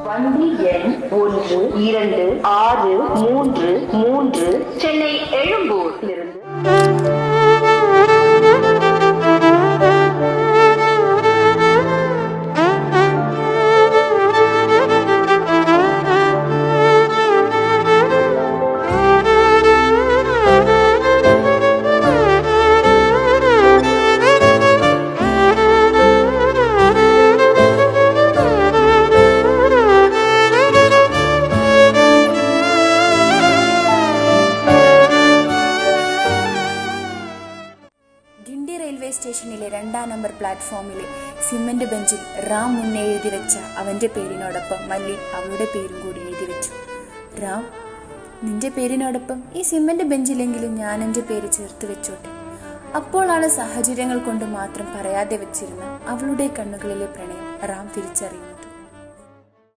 வண்டி எண் 1263 சென்னை எழும்பூரிலிருந்து റെയിൽവേ സ്റ്റേഷനിലെ 2-ാം നമ്പർ പ്ലാറ്റ്ഫോമിലെ സിമന്റ് ബെഞ്ചിൽ റാം മുന്നേ എഴുതി വെച്ച അവന്റെ പേരിനോടൊപ്പം മല്ലി അവളുടെ പേരും കൂടി എഴുതി വെച്ചു. റാം, നിന്റെ പേരിനോടൊപ്പം ഈ സിമന്റ് ബെഞ്ചിലെങ്കിലും ഞാൻ എന്റെ പേര് ചേർത്ത് വെച്ചോട്ടെ. അപ്പോഴാണ് സാഹചര്യങ്ങൾ കൊണ്ട് മാത്രം പറയാതെ വെച്ചിരുന്ന അവളുടെ കണ്ണുകളിലെ പ്രണയം റാം തിരിച്ചറിയുന്നത്.